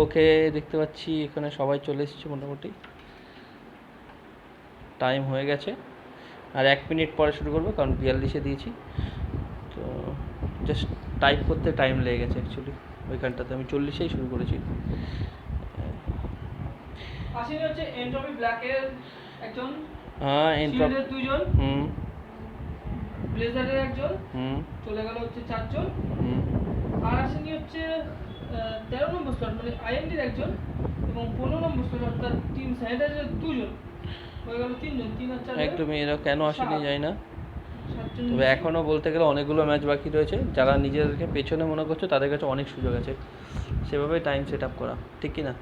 ওকে, দেখতে পাচ্ছি এখানে সবাই চলে এসেছে মোটামুটি। টাইম হয়ে গেছে, আর 1 মিনিট পরে শুরু করবো, কারণ 42-এ দিয়েছি। তো জাস্ট টাইপ করতে টাইম লেগে গেছে অ্যাকচুয়ালি। ওইখানটাতে আমি 40-এই শুরু করেছি। আসেনি হচ্ছে এন্ট্রপি ব্ল্যাকের একজন, হ্যাঁ শিল্ডের 2 জন, হুম ব্লেজারের একজন, হুম চলে গেল হচ্ছে 4 জন। হুম আর আসেনি হচ্ছে 13 নম্বর স্লট মানে আইএনডির একজন, এবং 15 নম্বর স্লট অর্থাৎ টিম স্যানিটাইজারের 2 জন, হয়ে গেল 3 জন, 3 আর 4 একদমই। এরা কেন আসেনি জানি না, 7 জন। তবে এখনও বলতে গেলে অনেকগুলো ম্যাচ বাকি রয়েছে। যারা নিজেদেরকে পেছনে মনে করছে তাদের কাছে অনেক সুযোগ আছে, সেভাবে টাইম সেট আপ করা, ঠিক কি না?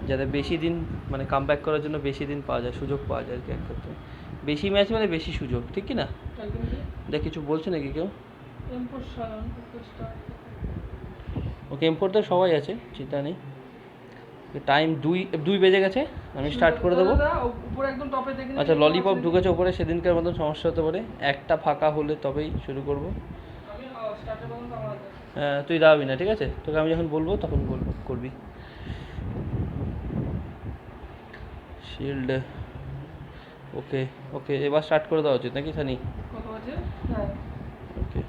যাতে বেশি দিন মানে কাম ব্যাক করার জন্য বেশি দিন পাওয়া যায়, সুযোগ পাওয়া যায় আর কি। এক ক্ষেত্রে বেশি ম্যাচ মানে বেশি সুযোগ, ঠিক কি না? দেখ কিছু বলছে নাকি কেউ? ওকে, M4 সবাই আছে, চিন্তা নেই। টাইম 2 বেজে গেছে, আমি স্টার্ট করে দেবো। আচ্ছা, ললিপপ ঢুকেছে ওপরে, সেদিনকার মতন সমস্যা হতে পারে, একটা ফাঁকা হলে তবেই শুরু করবো। হ্যাঁ, তুই দাঁড়াবি না, ঠিক আছে? তোকে আমি যখন বলবো তখন করবি। শিল্ড ওকে ওকে, এবার স্টার্ট করে দেওয়া উচিত নাকি সানি? ওকে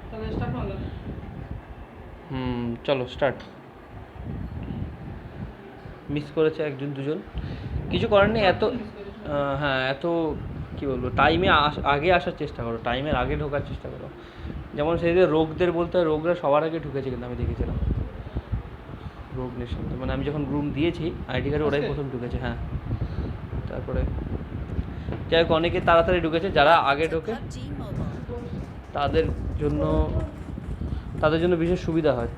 চলো স্টার্ট। মিস করেছে 1 জন 2 জন, কিছু করার নেই। এত হ্যাঁ, এত কী বলবো, টাইমে আগে আসার চেষ্টা করো, টাইমের আগে ঢোকার চেষ্টা করো। যেমন সেই যে রোগদের বলতে হয়, রোগরা সবার আগে ঢুকেছে, কিন্তু আমি দেখেছিলাম রোগ নেশন, মানে আমি যখন রুম দিয়েছি আইডি কার্ডে ওরাই প্রথম ঢুকেছে। হ্যাঁ, তারপরে যাই হোক, অনেকে তাড়াতাড়ি ঢুকেছে। যারা আগে ঢোকে তাদের জন্য বিশেষ সুবিধা হয়।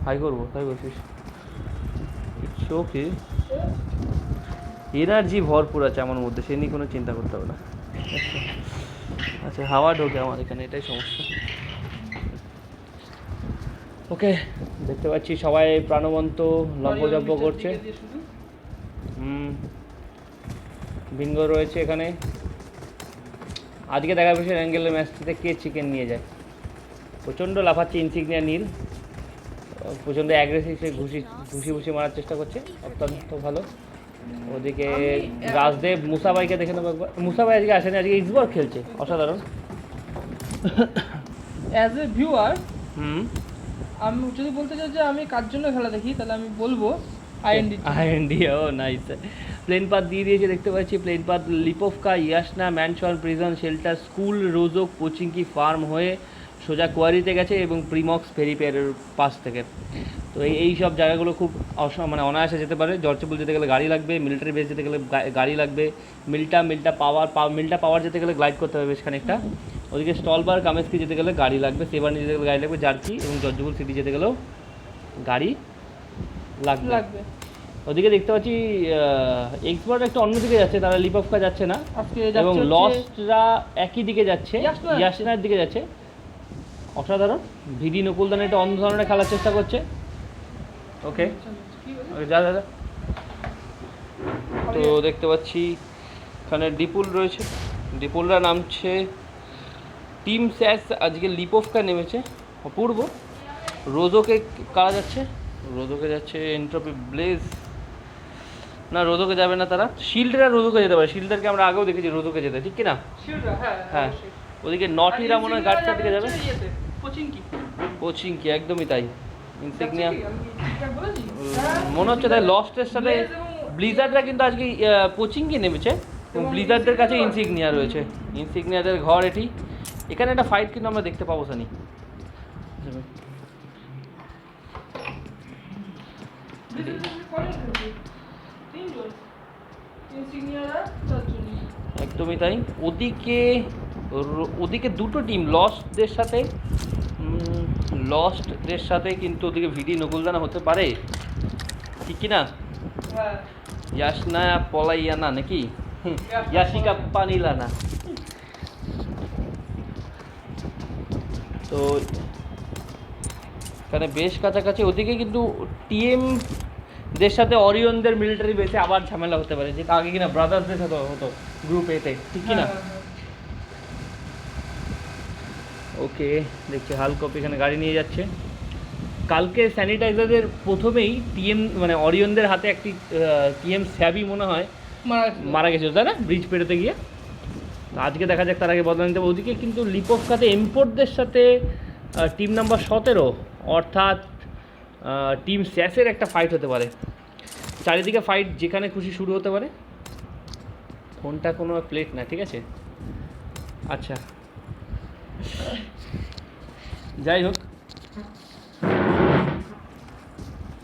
হাই করবো তাই বলছিস? ইটস ওকে, এনার্জি ভরপুর আছে আমার মধ্যে, সে নিয়ে কোনো চিন্তা করতে হবে না। আচ্ছা, হাওয়া ঢোকে আমার এখানে, এটাই সমস্যা। ওকে, দেখতে পাচ্ছি সবাই প্রাণবন্ত লম্বজম্প করছে। বিঙ্গো রয়েছে এখানে। আজকে দেখা পেয়েছে অ্যাঙ্গেলের ম্যাচটিতে কে চিকেন নিয়ে যায়। প্রচণ্ড লাফাচ্ছে ইনসিগনিয়া নীল, প্রচণ্ড অ্যাগ্রেসিভ, সে ঘুষি মারার চেষ্টা করছে, অত্যন্ত ভালো। ওদিকে রাজদেব, মুসাভাইকে দেখে নেবো একবার। মুসাভাই আজকে আসেনি, আজকে ইসবর খেলছে, অসাধারণ। অ্যাজ এ ভিউয়ার আমি যদি বলতে চাই যে আমি কার জন্য খেলা দেখি, তাহলে আমি বলবো IND. Oh nice. Plane path দিয়ে দিয়েছে দেখতে পাচ্ছি। Plane path Lipovka, Yasnaya, Mansion, Prison, Shelter, School, Rozhok, Pochinki, Farm হয়ে সোজা কোয়ারিতে গেছে, এবং প্রিমক্স ফেরিপেয়ারের পাশ থেকে। তো এই সব জায়গাগুলো খুব মানে অনায়াসে যেতে পারে। জর্জেপুল যেতে গেলে গাড়ি লাগবে, মিলিটারি বেস যেতে গেলে গাড়ি লাগবে, মিল্টা পাওয়ার যেতে গেলে গ্লাইড করতে হবে বেশ খানিকটা। ওদিকে স্টলবার কামেস্কি যেতে গেলে গাড়ি লাগবে, সেবানি যেতে গেলে গাড়ি লাগবে, জার্কি এবং জর্জেপুল সিটি যেতে গেলেও গাড়ি লাগবে। ওদিকে দেখতে পাচ্ছি এক্সপার্ট একটু অন্যদিকে যাচ্ছে, তারা লিপোভকা যাচ্ছে না, এবং লস্টরা একই দিকে যাচ্ছে, ইয়াসনার দিকে যাচ্ছে। অসাধারণ। ভিডি নকুলদান একটা অন্য ধরনের খেলার চেষ্টা করছে। ওকে, যা। তো দেখতে পাচ্ছি এখানে ডিপুল রয়েছে, ডিপুলরা নামছে। টিম স্যাস আজকে লিপোভকা নেমেছে, অপূর্ব। রোজোকে কারা যাচ্ছে? রোজোকে যাচ্ছে এন্ট্রপি ব্লেজ, না রোজোকে যাবে না তারা। শিল্ডরা রোজোকে যেতে পারে, শিল্ডারকে আমরা আগেও দেখেছি রোজোকে যেতে, ঠিক কিনা? হ্যাঁ, ওদিকে নটিরা মনে হয় গার্ডটার দিকে যাবে, কোচিংকি, একদমই তাই। ইনসিগনিয়া মনে হচ্ছে তাই। লস্টের সাথে ব্লিজার্ডরা কিন্তু আজকে কোচিংকি নেমেছে, এবং ব্লিজার্ডদের কাছে ইনসিগনিয়া রয়েছে। ইনসিগনিয়াদের ঘর এটি। এখানে একটা ফাইট কিন্তু আমরা দেখতে পাবো সানি। একদমই তাই। ওদিকে দুটো টিম লস্টদের সাথে কিন্তু ওদিকে ভিডি নকুলদানা হতে পারে, ঠিক কি না? ইয়াসনা পলাইয়ানা নাকি ইয়াসিকা পানিলানা। তো এখানে বেশ কাছাকাছি। ওদিকে কিন্তু টিএমদের সাথে অরিয়নদের মিলিটারি বেসে আবার ঝামেলা হতে পারে, যেটা আগে কিনা ব্রাদার্সদের সাথে হতো গ্রুপ এতে, ঠিক কিনা? ওকে, দেখছি হাল কপি এখানে গাড়ি নিয়ে যাচ্ছে। কালকে স্যানিটাইজারের প্রথমেই টিএম মানে অরিয়নদের হাতে একটি টিএম স্যাবি মনে হয় মারা গেছিল তাই না ব্রিজ পেরোতে গিয়ে। তো আজকে দেখা যাক তার আগে বদলা নিতে হবে। ওদিকে কিন্তু লিপোভকাতে এমপোর্টদের সাথে টিম নাম্বার 17 অর্থাৎ টিম স্যাসের একটা ফাইট হতে পারে। চারিদিকে ফাইট যেখানে খুশি শুরু হতে পারে। ফোনটা কোনো প্লেট না, ঠিক আছে? আচ্ছা, যাই হোক,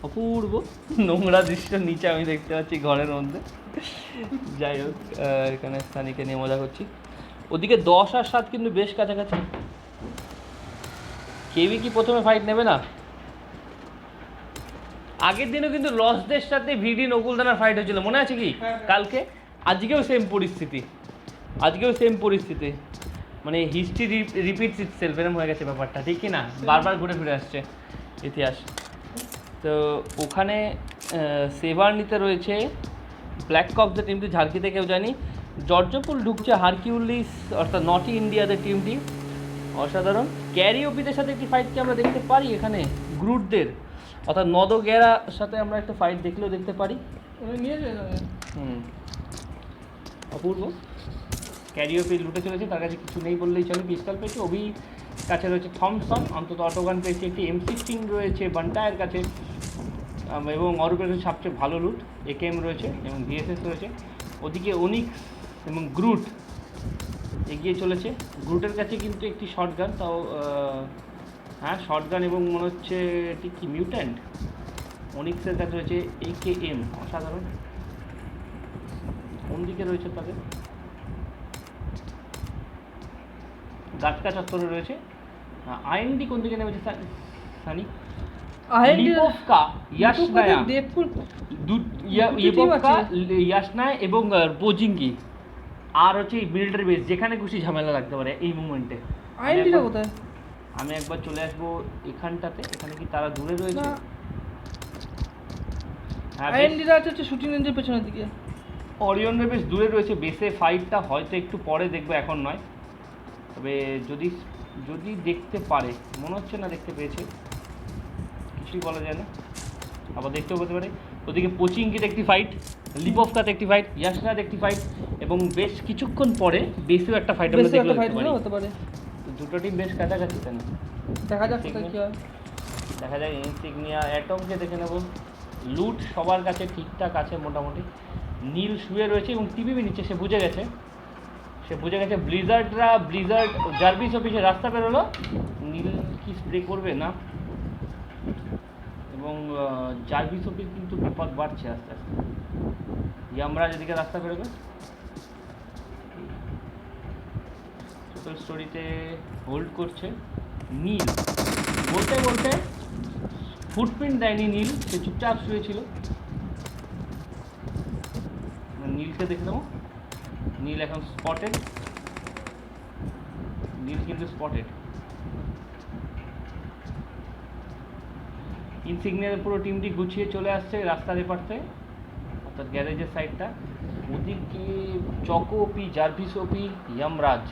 অপূর্ব নোংরা দৃশ্য নিচে আমি দেখতে পাচ্ছি ঘরের মধ্যে। যাই হোক, এখানে সানিকে নিয়ে মজা করছি। ওদিকে 10 আর 7 কিন্তু বেশ কাছাকাছি। কেউই কি প্রথমে ফাইট নেবে না? আগের দিনও কিন্তু লসদের সাথে ভিডি নকুলদানার ফাইট হয়েছিল, মনে আছে কি? কালকে আজকেও সেম পরিস্থিতি, মানে হিস্ট্রি রিপিটস ইটসেলফ এরকম হয়ে গেছে ব্যাপারটা, ঠিক কি না? বারবার ঘুরে ফিরে আসছে ইতিহাস। তো ওখানে সেভারনিতে রয়েছে ব্ল্যাক কপসের টিমটি, ঝাড়কিতে কেউ জানি। জর্জপুল ঢুকছে হারকিউলিস অর্থাৎ নটি ইন্ডিয়াদের টিমটি, অসাধারণ। ক্যারিওপিদের সাথে একটি ফাইটকে আমরা দেখতে পারি এখানে, গ্রুটদের অর্থাৎ নদগেরার সাথে আমরা একটা ফাইট দেখলেও দেখতে পারি। অপূর্ব। ক্যারিওপি লুটে চলেছে, তার কাছে কিছু নেই বললেই চলে। পিস্তল পেয়েছে, অভি কাছে রয়েছে থমসন, অন্তত অটোগান পেয়েছে, একটি M16 রয়েছে বান্টায়ের কাছে, এবং অরূপের কাছে সবচেয়ে ভালো লুট AKM রয়েছে এবং VSS রয়েছে। ওদিকে অনিক্স এবং গ্রুট এগিয়ে চলেছে। গ্রুটের কাছে কিন্তু একটি শটগান, তাও হ্যাঁ শটগান, এবং মনে হচ্ছে এটি কি মিউট্যান্ট। অনিক্সের কাছে রয়েছে AKM, অসাধারণ। কোন দিকে রয়েছে তাদের? গাটকা চত্বরে রয়েছে। IND কোন দিকে নেমেছে সানি? লিপোভকা, ইয়াশনায়া, ইয়াশনায়া এবং পোজিঙ্কি, আর হচ্ছে মিলিটারি বেস, যেখানে খুশি ঝামেলা লাগতে পারে এই মুভমেন্টে। আইএনডিটা কোথায়? আমি একবার চলে আসবো এখানটাতে। এখানে কি তারা দূরে রয়েছে? হ্যাঁ, আইএনডিটা হচ্ছে শুটিং রেঞ্জের পেছনের দিকে। অরিয়নের বেশ দূরে রয়েছে। বেসে ফাইটটা হয়তো একটু পরে দেখবো, এখন নয়। তবে যদি দেখতে পারে, মনে হচ্ছে না দেখতে পেয়েছে, কিছুই বলা যায় না, আবার দেখতেও পেতে পারে। ওদিকে পোচিংকিতে একটি ফাইট, লিপোভকাতে একটি ফাইট, ইয়াশনাতে একটি ফাইট, এবং বেশ কিছুক্ষণ পরে বেসেও একটা ফাইট আমরা দেখতে পারি। তো দুটো টিম বেশ কাছাকাছি, তাই না? দেখা যাক কি হয়। দেখা যায়। ইনসিগনিয়া অ্যাটমকে দেখে নেব। লুট সবার কাছে ঠিকঠাক আছে মোটামুটি। নীল শুয়ে রয়েছে এবং টিভিবি নিচ্ছে, সে বুঝে গেছে। ব্লিজার্ড জার্ভিস অফিসে রাস্তা বেরোলো। নীল কি স্প্রে করবে না? এবং জার্ভিস অফিস কিন্তু বিপদ বাড়ছে আস্তে আস্তে। ইয়ামরাজ এদিকে রাস্তা বেরোবে। টোটাল স্টোরিতে হোল্ড করছে নীল। বলতে ফুটপ্রিন্ট দেয়নি নীল, সে চুপচাপ শুয়েছিল। নীলকে দেখে নেবো। নীল এখন স্পটেড। ইনসিগনিয়ার পুরো টিমটি গুছিয়ে চলে আসছে রাস্তার এপারতে, অর্থাৎ গ্যারেজের সাইডটা। ওদিকে চকো ওপি, জার্ভিস ওপি, ইয়ামরাজ,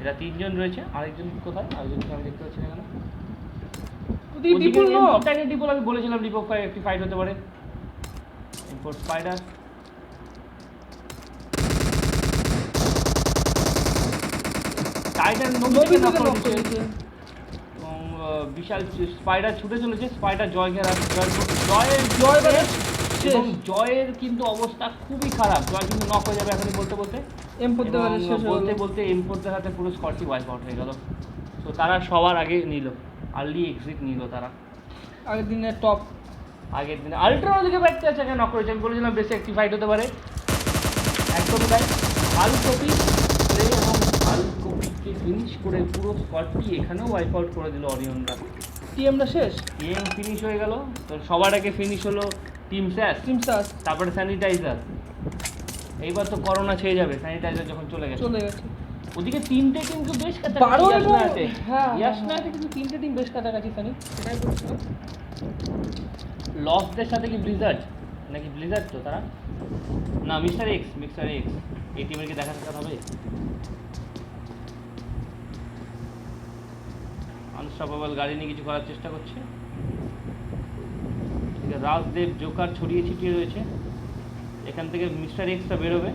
এরা 3 জন রয়েছে। আরেকজন কোথায়? আরেকজনকে আমি দেখতে পাচ্ছি না কেন। ডিপোল আমি বলেছিলাম লিপোভকা একটি ফাইট হতে পারে। এরপর স্পাইডার, টাইটান এবং বিশাল স্পাইডার ছুটে চলেছে। স্পাইডার জয়ের কিন্তু অবস্থা খুবই খারাপ। জয় কিন্তু নক হয়ে যাবে এখনই বলতে বলতে এমপোর্টদের হাতে পুরো স্কটটি ওয়াইপ আউট হয়ে গেল। তো তারা সবার আগে নিল, আর্লি এক্সিট নিল তারা। আগের দিনে আলট্রা ওদিকে ব্যাটতে আছে, নক করেছে। আমি বলেছিলাম বেশি একটি ফাইট হতে পারে, একদমই তাই। আলকপি এবং আলকপিকে ফিনিশ করে পুরো স্কটটি এখানেও ওয়াইপ আউট করে দিল অরিয়নরা। টিএমটা শেষ, টিএম ফিনিশ হয়ে গেল। তো সবার আগে ফিনিশ হলো টিম স্যাস, তারপরে স্যানিটাইজার। এইবার তো করোনা ছেয়ে যাবে স্যানিটাইজার যখন চলে গেছে। ওদিকে 3টে কিন্তু বেশ কাছাকাছি। ইয়াশনাতে কিন্তু 3টে টিম বেশ কাছাকাছি। সানি সেটাই বলছিলাম। লসদের সাথে কি ব্লিজার্ড নাকি? ব্লিজার্ড তো তারা না, মিস্টার এক্স। এই টিমের কি দেখা সাক্ষাৎ হবে? আনস্টপেবল গাড়ি নিয়ে কিছু করার চেষ্টা করছে। ওদিকে রাজদেব জোকার ছড়িয়ে ছিটিয়ে রয়েছে। এখান থেকে মিস্টার এক্সটা বেরোবে।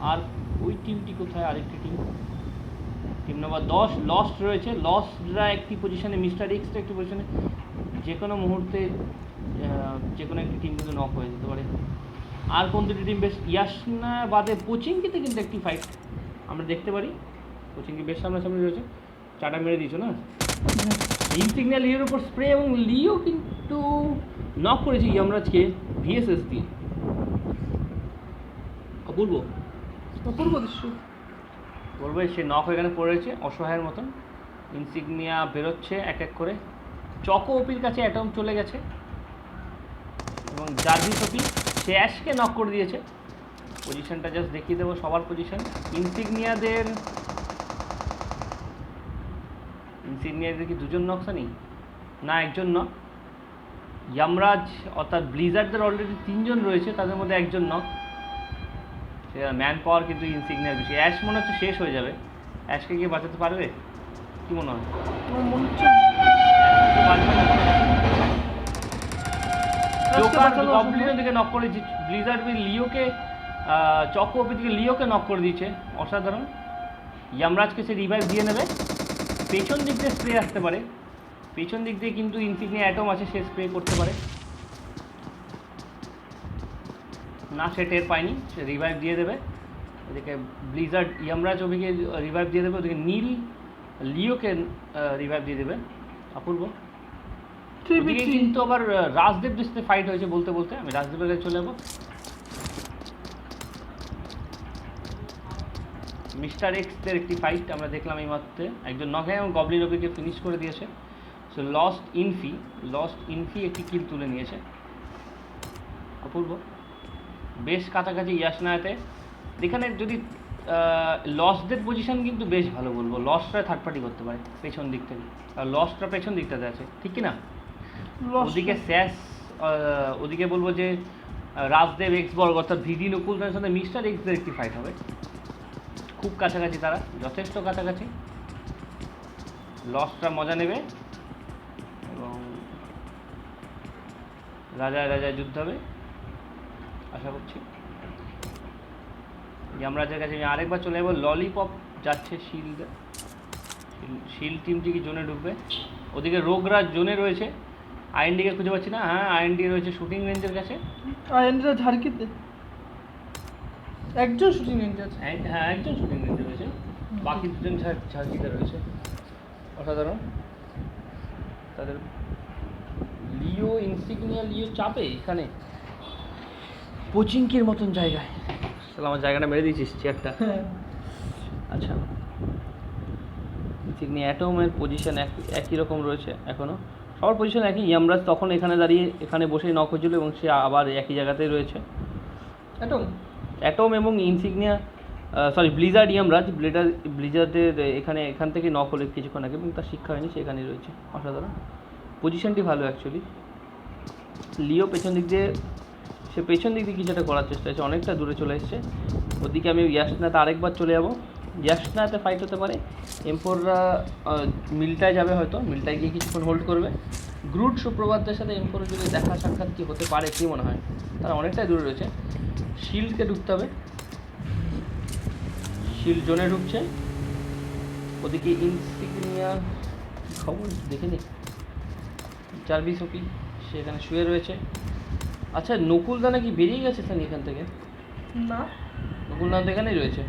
আর ওই টিমটি কোথায়? আরেকটি টিম, টিম নাম্বার 10 লস্ট রয়েছে। লস্টরা একটি পজিশনে, মিস্টার এক্সটা একটি পজিশনে। যে কোনো মুহূর্তে যে কোনো একটি টিম কিন্তু নক হয়ে যেতে পারে। আর কোন দুটি টিম বেশ? ইয়াসনা বাদে পোচিংকিতে কিন্তু একটি ফাইট আমরা দেখতে পারি। পোচিংকি বেশ সামনাসামনি রয়েছে। চাটা মেরে দিয়েছো না? ইনসিগনিয়া লিওর উপর স্প্রে, এবং লিও কিন্তু নক করেছে ইয়ামরাজকে ভিএসএস দিয়ে। অপূর্ব অপূর্ব দৃশ্য। বলবো সে নক হয়ে এখানে পড়েছে অসহায়ের মতন। ইনসিগনিয়া বেরোচ্ছে এক এক করে। চকো ওপির কাছে অ্যাটম চলে গেছে, এবং জার্ভিস ওপি সে অ্যাশকে নক করে দিয়েছে। পজিশনটা জাস্ট দেখিয়ে দেবো সবার পজিশন। ইনসিগনিয়াদের কি দুজন নকশা নেই? না, একজন নক। ইয়ামরাজ অর্থাৎ ব্লিজার্ডদের অলরেডি 3 জন রয়েছে, তাদের মধ্যে একজন নক। সে ম্যান পাওয়ার কিন্তু ইনসিগনিয়ার বেশি। অ্যাশ মনে হচ্ছে শেষ হয়ে যাবে। অ্যাশকে গিয়ে বাঁচাতে পারবে কি মনে হয়? আমার মনে হচ্ছে জোকার গবলিনের দিকে নক করে ব্লিজার্ড লিওকে, চকো ওপি থেকে লিওকে নক করে দিয়েছে। অসাধারণ। ইয়ামরাজকে সে রিভাইভ দিয়ে নেবে। পেছন দিক দিয়ে স্প্রে আসতে পারে, পেছন দিক দিয়ে কিন্তু ইনসিগনিয়া অ্যাটম আছে, সে স্প্রে করতে পারে না। সে টের পায়নি, সে রিভাইভ দিয়ে দেবে। ওদিকে ব্লিজার্ড ইয়ামরাজ ওদিকে রিভাইভ দিয়ে দেবে, ওদিকে নীল লিওকে রিভাইভ দিয়ে দেবে। অপূর্ব। ওদিকে কিন্তু আবার রাজদেবদের সাথে ফাইট হয়েছে। বলতে বলতে আমি রাজদেবের কাছে চলে যাবো। মিস্টার এক্সদের একটি ফাইট আমরা দেখলাম এই মাত্রে। একজন নকে এবং গবলিন ওপিকে ফিনিশ করে দিয়েছে। সো লস্ট ইনফি একটি কিল তুলে নিয়েছে। অপূর্ব। বেশ কাছাকাছি ইয়াসনাতে। এখানে যদি লস্টদের পজিশন কিন্তু বেশ ভালো বলবো। লস্টরা থার্ড পার্টি করতে পারে পেছন দিক থেকে, আর লস্টরা পেছন দিকটাতে আছে, ঠিক কি না? ওদিকে স্যাস, ওদিকে বলবো যে রাজদেব এক্সবর্গ অর্থাৎ ভিডি নকুলদের সাথে মিস্টার এক্সদের একটি ফাইট হবে। খুব কাছাকাছি, তারা যথেষ্ট কাছাকাছি। লস্টরা মজা নেবে এবং রাজায় যুদ্ধ হবে আশা করছি। ইয়ামরাজের কাছে আমি আরেকবার চলে যাবো। ললিপপ যাচ্ছে শিল্ড টিমটি কি জোনে ঢুকবে? ওদিকে রোগরাজ জোনে রয়েছে। আইএনডিকে খুঁজে পাচ্ছি না। হ্যাঁ, আইএনডি রয়েছে শুটিং রেঞ্জের কাছে। আইএনডিরা ঝাড়কিতে একজন শুটিং রেঞ্জে আছে। হ্যাঁ, একজন শুটিং রেঞ্জে রয়েছে, বাকি দুজন ঝাড়কিতে রয়েছে। অসাধারণ। তাদের লিও চাপে এখানে পোচিংকির মতন জায়গায়। তাহলে আমার জায়গাটা মেরে দিয়েছিস চেয়ারটা। আচ্ছা, ইনসিগনিয়া অ্যাটমের পজিশন একই রকম রয়েছে এখনও, সবার পজিশন একই। ইয়ামরাজ তখন এখানে দাঁড়িয়ে এখানে বসেই নক হয়েছিল, এবং সে আবার একই জায়গাতেই রয়েছে। অ্যাটম এবং ইনসিগনিয়া, ব্লিজার্ড ইয়ামরাজ ব্লিজার্ডের এখান থেকে নক হলে কিছুক্ষণ আগে, এবং তার শিক্ষা হয়নি, সেখানেই রয়েছে। অসাধারণ। পজিশনটি ভালো অ্যাকচুয়ালি। লিও পেছন দিক দিয়ে কিছু একটা করার চেষ্টা হচ্ছে, অনেকটা দূরে চলে এসছে। ওদিকে আমি ইয়াসনাতে আরেকবার চলে যাবো। ইয়াসনাতে ফাইট হতে পারে। এমপোররা মিলটায় যাবে, হয়তো মিলটায় গিয়ে কিছুক্ষণ হোল্ড করবে। গ্রুট সুপ্রভাতদের সাথে এমপোর যদি দেখা সাক্ষাৎ কি হতে পারে, কী মনে হয়? তারা অনেকটাই দূরে রয়েছে। শিল্ডকে ঢুকতে হবে। শিল্ড জোনে ঢুকছে। ওদিকে ইনসিগনিয়া খবর দেখে নি। জার্ভিস ওপি সেখানে শুয়ে রয়েছে। আচ্ছা, নকুলদা নাকি বেরিয়ে গেছে স্যার এখান থেকে? না, নকুলদা তো এখানেই রয়েছে।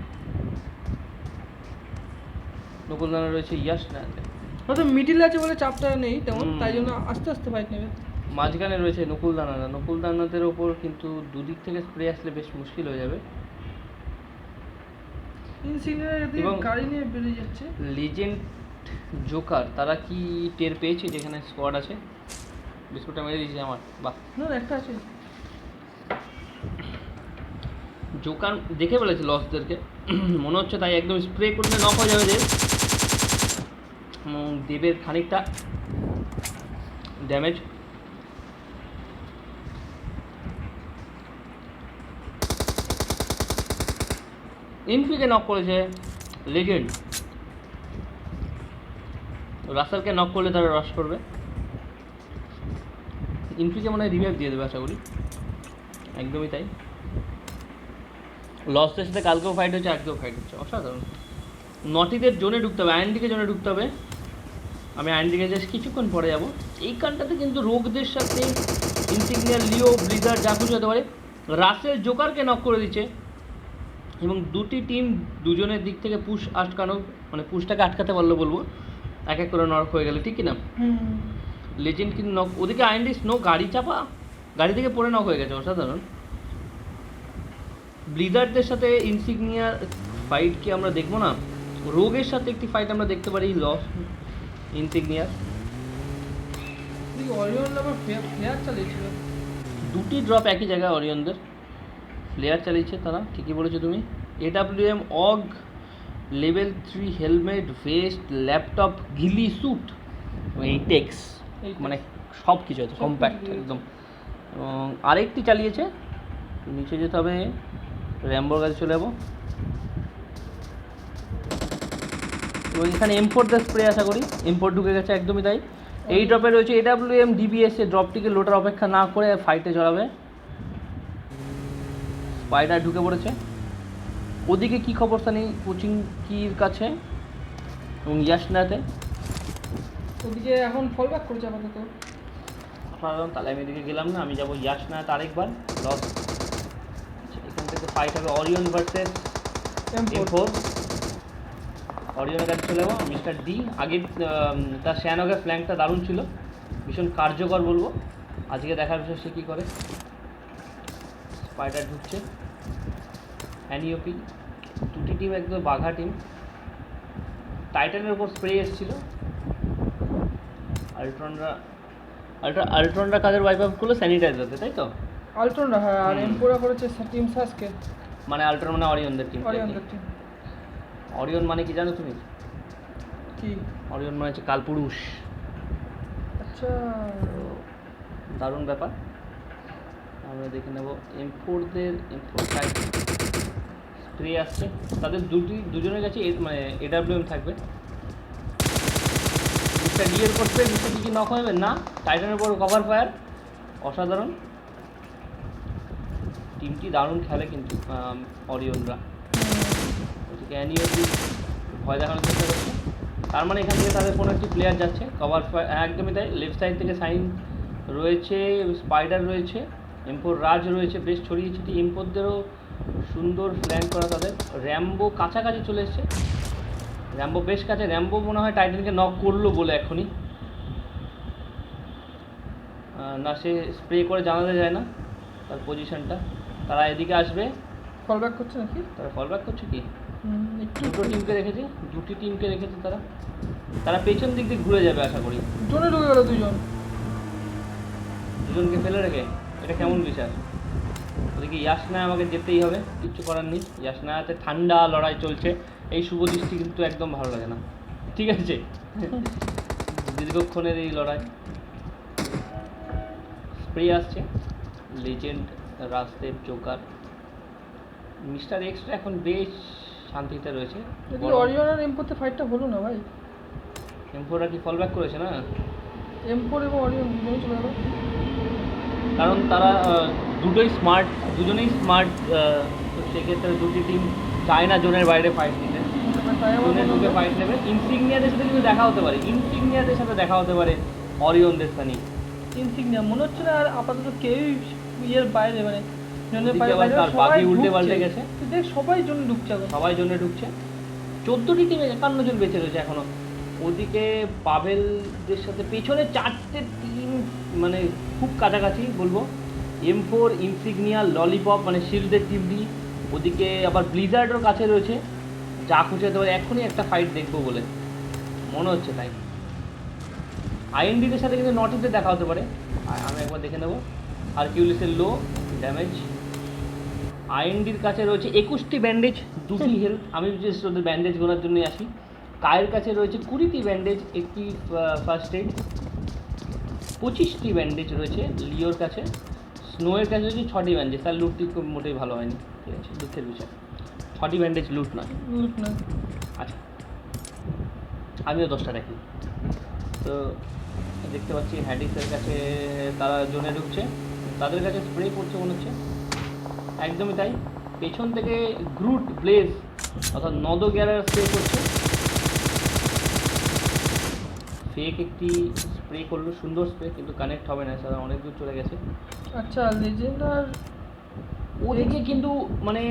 নকুলদানা রয়েছে ইয়াসনাতে। হয়তো মিডিল আছে বলে চাপটা নেই তেমন, তাই জন্য আস্তে আস্তে ফাইট নেবে। মাঝখানে রয়েছে নকুলদানাদের ওপর কিন্তু দুদিক থেকে স্প্রে আসলে বেশ মুশকিল হয়ে যাবে। এবং গাড়ি নিয়ে বেরিয়ে যাচ্ছে লিজেন্ড জোকার, তারা কি টের পেয়েছে যেখানে স্কোয়াড আছে? বিস্কুটটা মেরে দিয়েছে আমার। বাহ, না একটা আছে। জোকার দেখে বলেছে লসদেরকে মনে হচ্ছে, তাই একদম স্প্রে করলে নক হয়ে যাবে। দেবের খানিকটা ড্যামেজ। ইনফিকে নক করেছে লেজেন্ড। রাসেলকে নক করলে তারা রশ করবে। ইনফিকে মনে হয় রিভাইভ দিয়ে দেবে আশা করি, একদমই তাই। লসদের সাথে কালকেও ফাইট হচ্ছে, আজকেও ফাইট হচ্ছে, অসাধারণ। নটিদের জোনে ঢুকতে হবে, আইএনডিকে জোনে ঢুকতে হবে। আমি আইএনডিকে জাস্ট কিছুক্ষণ পরে যাবো। এই কানটাতে কিন্তু রোগদের সাথে ইনসিগনিয়া, লিও, ব্লিজার যা কিছু হতে পারে। রাসেল জোকারকে নক করে দিচ্ছে এবং দুটি টিম দুজনের দিক থেকে পুশ আটকানো, মানে পুশটাকে আটকাতে পারলো বলবো, এক এক করে নক হয়ে গেলে, ঠিক কিনা? লেজেন্ড কিন্তু নক, ওদিকে আইএনডি স্নো গাড়ি চাপা, গাড়ি থেকে পড়ে নক হয়ে গেছে, অসাধারণ। ব্লিজারদের সাথে ইনসিগনিয়ার ফাইট কি আমরা দেখবো না? রোগের সাথে একটি ফাইট আমরা দেখতে পারি, লস ইনসিগনিয়ার। অরিয়ন আবার ফ্লেয়ার চালিয়েছিল, দুটি ড্রপ একই জায়গায় অরিয়নদের, ফ্লেয়ার চালিয়েছে তারা, ঠিকই বলেছো তুমি। AWM অগ লেভেল 3 হেলমেট, ভেস্ট, ল্যাপটপ, গিলি স্যুট, এই টেক্স, মানে সব কিছু আছে, কম্প্যাক্ট একদম। এবং আরেকটি চালিয়েছে, নিচে যেতে হবে, র্যাম্বোর কাছে চলে যাবো। এবং এখানে M4 দিয়ে স্প্রে আশা করি, M4 ঢুকে গেছে, একদমই তাই। এই ড্রপে রয়েছে AWM DBS, এ ড্রপটিকে লোটার অপেক্ষা না করে ফাইটে চড়াবে। স্পাইডার ঢুকে পড়েছে। ওদিকে কি খবর জানি কোচিং কির কাছে এবং ইয়াসনাতে, ওদিকে এখন ফল ব্যাক করেছে আপাতত। সাধারণ তাহলে আমি এদিকে গেলাম না, আমি যাবো ইয়াসনাত আরেকবার। লস, এখান থেকে ফাইট হবে অরিয়ন ভার্সেস M4। অরিয়নের কাছে চলে যাবো। মিস্টার ডি আগে তার শ্যানকের ফ্ল্যাঙ্কটা দারুণ ছিল, ভীষণ কার্যকর বলবো। আজকে দেখার বিষয় সে কী করে। স্পাইডার ঢুকছে, অ্যানিওপি, দুটি টিম একদম বাঘা টিম। টাইটানের ওপর স্প্রে এসেছিলো। আল্ট্রনরা কাদের ওয়াইপ আপ করলো? স্যানিটাইজারতে, তাই তো? আল্ট্রনরা, হ্যাঁ। আর এমপোরা করেছে টিম সাসকে, মানে আল্ট্রন মানে অরিয়নদের টিম। অরিয়নদের টিম। অরিয়ন মানে কি জানো তুমি? কি? অরিয়ন মানে হচ্ছে কালপুরুষ। আচ্ছা, দারুণ ব্যাপার। আমরা দেখে নেব M4দের, M4 টাইপ স্প্রে আসছে, তাদের দুজনের কাছে মানে AWM থাকবে। মিস্টার ডি এর করছে, মিস্টার ডি কি নক হবে না, টাইটানের উপর কভার ফায়ার, অসাধারণ। টিমটি দারুণ খেলে কিন্তু অরিয়নরা। ওদিকে অ্যানিওপি ভয় দেখানোর চেষ্টা করছে, তার মানে এখান থেকে তাদের কোনো একটি প্লেয়ার যাচ্ছে কভার ফায়ার, একদমই তাই। লেফট সাইড থেকে সাইন রয়েছে, স্পাইডার রয়েছে, M4 রাজ রয়েছে, বেশ ছড়িয়ে ছিটিয়ে। M4দেরও সুন্দর ফ্ল্যাঙ্ক করা তাদের। র্যাম্বো কাছাকাছি চলে এসছে, র্যাম্বো বেশ কাছে। র্যাম্বো মনে হয় টাইটানকে নক করলো বলে এখনই, না সে স্প্রে করে জানাতে যায় না তার পজিশনটা। তারা এদিকে আসবে, ফল ব্যাক করছে নাকি? তারা ফল ব্যাক করছে কি? একটু দুটো টিমকে রেখেছে, দুটি টিমকে রেখেছে তারা। তারা পেছন দিক দিয়ে ঘুরে যাবে আশা করি। জোনে ঢুকে গেল দুজনকে ফেলে রেখে, এটা কেমন বিচার? ওদিকে ইয়াসনা আমাকে যেতেই হবে, কিচ্ছু করার নেই। ইয়াসনাতে ঠান্ডা লড়াই চলছে, এই শুভ দৃষ্টি কিন্তু একদম ভালো লাগে না, ঠিক আছে? দীর্ঘক্ষণের এই লড়াই। স্প্রে আসছে, legend, Rajdev, Joker, mister extra এখন বেশ শান্তিতে রয়েছে। অরিয়ন আর এমপোতে ফাইটটা হলো না ভাই। M4রা কি ফল ব্যাক করেছে না? M4 এবং অরিয়ন দুজনেই চলে গেল, কারণ তারা দুজনেই স্মার্ট। তো সেক্ষেত্রে দুটি টিম চায় না জোনের বাইরে ফাইট নিতে, তাই আমার জোনে মনে ঢুকে হলো ফাইট নেবে। ইনসিগনিয়াদের সাথে কিন্তু দেখা হতে পারে, ইনসিগনিয়াদের সাথে দেখা হতে পারে অরিয়নদের সানি। ইনসিগনিয়া মনে হচ্ছে না আর আপাতত কেউই ইয়ের বাইরে, মানে জনের ওদিকে আবার তার বাকি উল্টে পাল্টে গেছে। দেখ সবাই জন্য ঢুকছে এখন, সবাই জোনে ঢুকছে। 14টি টিমে 51 জন বেঁচে রয়েছে এখনো। ওদিকে পাভেলদের সাথে পেছনে 4টে টিম, মানে খুব কাছাকাছি বলবো। M4, ইনসিগনিয়া, ললিপপ মানে শিল্ডের টিমটি। ওদিকে আবার ব্লিজার্ডের কাছে রয়েছে, যা খুশি হতে পারে। এখনই একটা ফাইট দেখবো বলে মনে হচ্ছে, তাই আইএনডিদের সাথে কিন্তু নটিতে দেখা হতে পারে। আমি একবার দেখে নেবো। হারকিউলিসের লো ড্যামেজ। আইএনডির কাছে রয়েছে 21টি ব্যান্ডেজ, 2টি হেলথ। আমি জাস্ট ওদের ব্যান্ডেজ গোনার জন্যই আসি। কায়ের কাছে রয়েছে 20টি ব্যান্ডেজ, 1টি ফার্স্ট এড, 25টি ব্যান্ডেজ রয়েছে লিওর কাছে। স্নোয়ের কাছে রয়েছে 6টি ব্যান্ডেজ। তার লুটটি খুব মোটেই ভালো হয়নি, ঠিক আছে, দুঃখের বিষয়। 6টি ব্যান্ডেজ লুট নয়। লুট না। আচ্ছা, আমিও 10টা রাখি। তো দেখতে পাচ্ছি হ্যাডিসের কাছে তারা জোনে ঢুকছে, তাদের কাছে স্প্রে করছে মনে হচ্ছে, একদমই তাই। পেছন থেকে গ্রুট ব্লেজ অর্থাৎ নদ গ্যারার স্প্রে করছে। ফেক একটি স্প্রে করলো, সুন্দর স্প্রে, কিন্তু কানেক্ট হবে না, সারা অনেক দূর চলে গেছে। আচ্ছা, লেজেন্ড আর ওদিকে কিন্তু মানে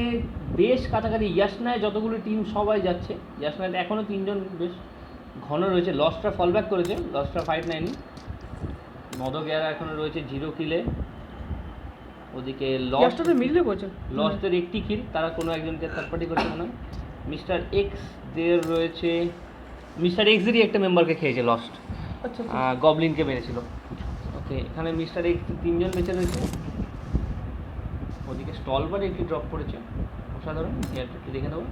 বেশ কাছাকাছি ইয়াসনায় যতগুলো টিম সবাই যাচ্ছে। ইয়াসনায় এখনও 3জন বেশ ঘন রয়েছে। লস্টরা ফল ব্যাক করেছে, লস্টরা ফাইট নেয়নি। নদগেয়ারা এখনও রয়েছে 0 কিলে। ওদিকে লাস্টে মিললে বলছে লস্টের একটি কিল, তারা কোনো একজনকে থার্ড পার্টি করছে মনে হয়। মিস্টার এক্স দের রয়েছে, মিস্টার এক্সেরই একটা মেম্বারকে খেয়েছে লস্ট, আচ্ছা গবলিনকে মেরেছিল। ওকে, এখানে মিস্টার এক্স 3জন বেঁচে রয়েছে। ওদিকে স্টলবার একটি ড্রপ করেছে, অসাধারণ। একটু দেখে নেবো।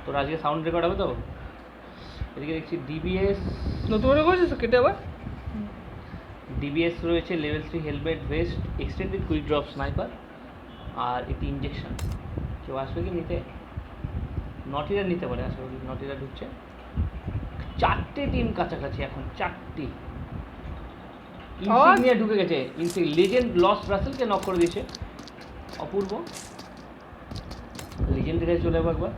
তোর আজকে সাউন্ড রেকর্ড হবে তো? এদিকে দেখছি ডিবিএস নতুন করে করেছিস কেটে আবার। ডিবিএস রয়েছে level 3 helmet vest, extended quick drop sniper আর একটি ইঞ্জেকশন। কেউ আসবে কি নিতে? নটিরা নিতে পারে, আসলে নটিরা ঢুকছে। 4টে টিম কাছাকাছি এখন, 4টি। ইনসিগনিয়া ঢুকে গেছে, লেজেন্ড লস রাসেলকে নক করে দিয়েছে। অপূর্ব, লেজেন্ডের কাছে চলে যাবো একবার।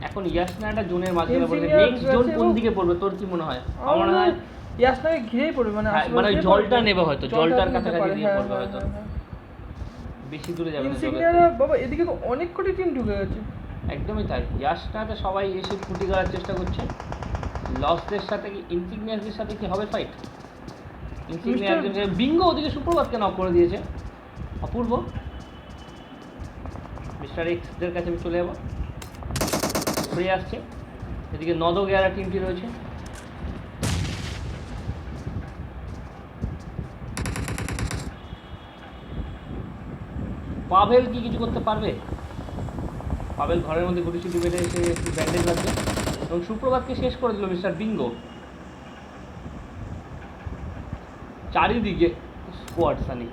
এখন ইয়াসনাটা জোনের মাঝখানে পড়বে। নেক্সট জোন কোন দিকে পড়বে তোর কি মনে হয়? আমার মনে হয় ইয়াসনাকে ঘিরেই পড়বে, মানে মানে জলটা নেবে হয়তো, জলটার কাছাকাছি দিয়ে পড়বে হয়তো, বেশি দূরে যাবে না। ইনসিগনিয়ারা বাবা এদিকে তো অনেক কোটি টিম ঢুকে গেছে। একদমই তাই। ইয়াসনাতে সবাই এসে ফুটি করার চেষ্টা করছে। লসদের সাথে কি ইনসিগনিয়াসদের সাথে কি হবে ফাইট? ইনসিগনিয়াস বিঙ্গো ওদিকে সুপ্রভাতকে নক করে দিয়েছে। অপূর্ব। মিস্টার এক্সদের কাছে আমি চলে যাবো। স্প্রে আসছে। এদিকে নদগেয়ারা টিমটি রয়েছে। পাভেল কি কিছু করতে পারবে? পাভেল ঘরের মধ্যে গুটি ছুটি বেঁধে এসে একটু ব্যান্ডেজ লাগবে এবং সুপ্রভাতকে শেষ করে দিল মিস্টার বিঙ্গো। চারিদিকে স্কোয়াড সানি।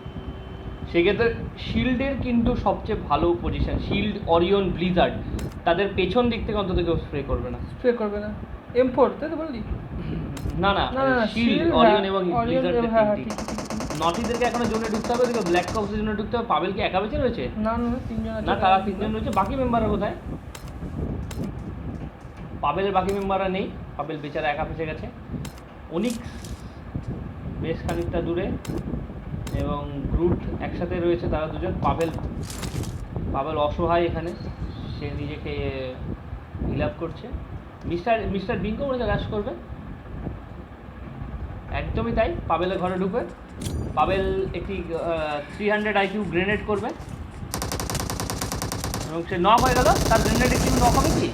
সেক্ষেত্রে শিল্ডের কিন্তু সবচেয়ে ভালো পজিশন, শিল্ড, অরিয়ন, ব্লিজার্ড, তাদের পেছন দিক থেকে অন্তত কেউ স্প্রে করবে না। স্প্রে করবে না। M4 তাই তো বললি? না না, শিল্ড, অরিয়ন এবং ব্লিজার্ডের টিমটি। নটিদেরকে এখনো জোনে ঢুকতে হবে, ওদিকে ব্ল্যাক কপসের জন্য ঢুকতে হবে। পাভেল কি একা বেঁচে রয়েছে? না না, 3জন আছে। না, তারা 3জন রয়েছে। বাকি মেম্বাররা কোথায়? পাভেলের বাকি মেম্বাররা নেই, পাভেল বেচারা একা ফেসে গেছে। অনিক্স বেশ খানিকটা দূরে এবং গ্রুট একসাথে রয়েছে, তারা দুজন। পাভেল অসহায় এখানে, সে নিজেকে হিল আপ করছে। মিস্টার বিঙ্কো মনে রাশ করবে, একদমই তাই। পাভেলের ঘরে ঢুকবে। পাভেল একটি 300 IQ গ্রেনেড করবে এবং সে নক হয়ে গেল। তার গ্রেনেড একটি নক হবে কি?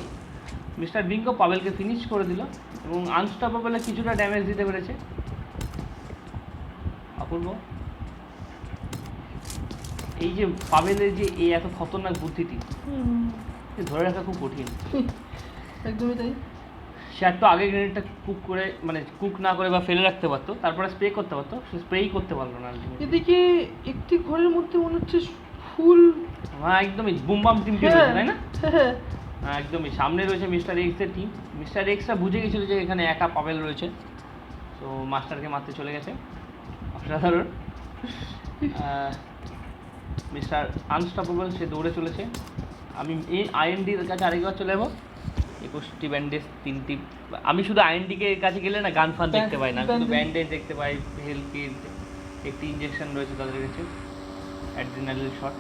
মিস্টার বিঙ্কো পাভেলকে ফিনিশ করে দিল এবং আনস্টপেবলে কিছুটা ড্যামেজ দিতে পেরেছে। অপূর্ব। এই যে পাভেলের যে এই এত খতরনাক বুদ্ধিটি, ধরে রাখা খুব কঠিন। একদমই তাই। সে একটু আগে গ্রেনেডটা কুক করে, মানে কুক না করে বা ফেলে রাখতে পারতো, তারপরে স্প্রে করতে পারতো। সে স্প্রেই করতে পারলো না। এদিকে একটি ঘরের মধ্যে মনে হচ্ছে ফুল। হ্যাঁ, একদমই বুমবাম টিমটি রয়েছে, তাই না? হ্যাঁ, একদমই। সামনে রয়েছে মিস্টার এক্সের টিম। মিস্টার এক্সরা বুঝে গেছিলো যে এখানে একা পাভেল রয়েছে, তো মাস্টারকে মারতে চলে গেছে। অসাধারণ। মিস্টার আনস্টপেবল সে দৌড়ে চলেছে। আমি এই INDর কাছে আরেকবার চলে যাবো। 21টি ব্যান্ডেজ, 3টি। আমি শুধু INDকে কাছে গেলে না গান ফান দেখতে পাই না, শুধু ব্যান্ডেজ দেখতে পাই, হেলথ কিট, একটি ইঞ্জেকশন রয়েছে তাদের কাছে, অ্যাড্রিনালিন শট।